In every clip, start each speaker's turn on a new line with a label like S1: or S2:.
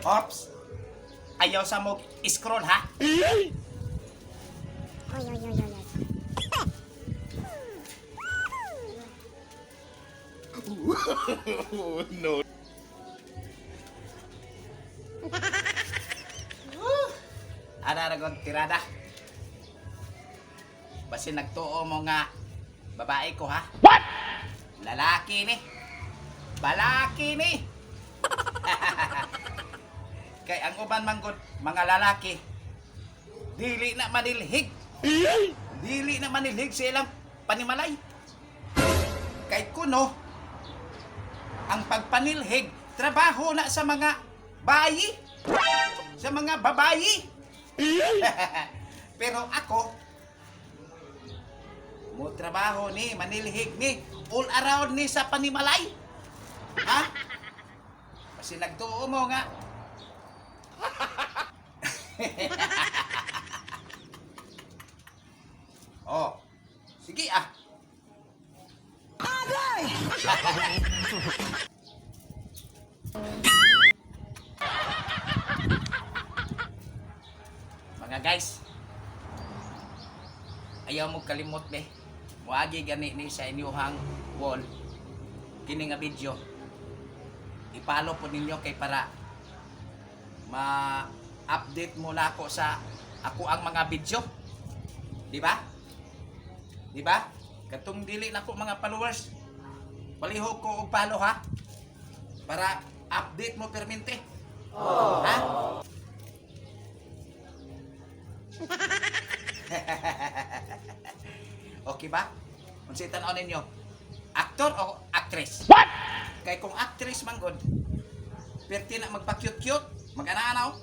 S1: Ops. Ayaw sa mo scroll ha.
S2: Oy, oy, oy, oy, oy.
S3: No.
S1: Ada ragon tirada. Basi nagtuo mo nga babae ko ha.
S3: What?
S1: Lalaki ni. Balaki ni. Kay ang uban manggod mga lalaki dili na manilhig. Dili na manilhig sa ilang panimalay. Kay kuno ang pagpanilhig trabaho na sa mga bayi. Sa mga babayi. Pero ako mo trabaho ni manilhig ni all around ni sa panimalay. Ha? Kasi nagtuo mo nga. Oh. Sige ah. Agay! Mga guys, ayaw mo kalimot be. Muagi gani ni sa inyuhang wall kini nga video. I-follow po ninyo kay para ma-update mo na ako sa ako ang mga video. Di ba? Di ba? Katong dili na ko mga followers. Palihog ko og follow ha. Para update mo permente. Ha? Okay ba? Kung si tanaw ninyo, actor o actress?
S3: What?
S1: Kay kung actress man god, perti na magpa-cute-cute, mag-ana-anaw.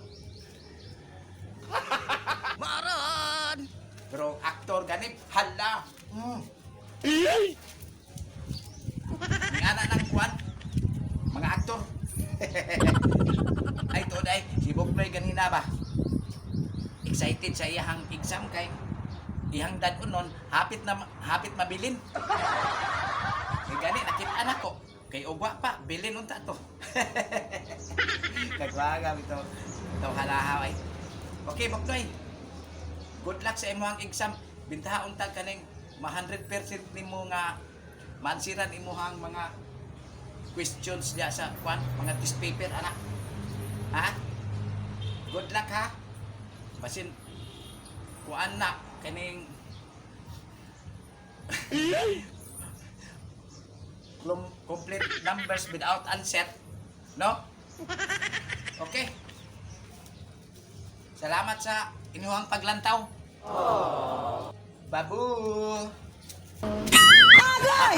S1: Maran! Pero actor ganip, hala. Ang ana ng kwan, mga actor. Ay to day, si Boknoy ganina ba? Excited sa iyang exam kay iyang dad unon hapit mabilin. Kay gani nakita na ko kay ugwa pa bilin unta to. Kagwaga ito halahaw ay. Okay Boknoy. Good luck sa imong exam. Bintaha unta kaning 100% nimo nga mansiran imong mga questions diya sa kwan, mga test paper anak. Ha? Good luck ha. Basin kuan na kaning complete numbers without answer, no? Okay. Salamat sa inyong paglantaw. Babu. Agay!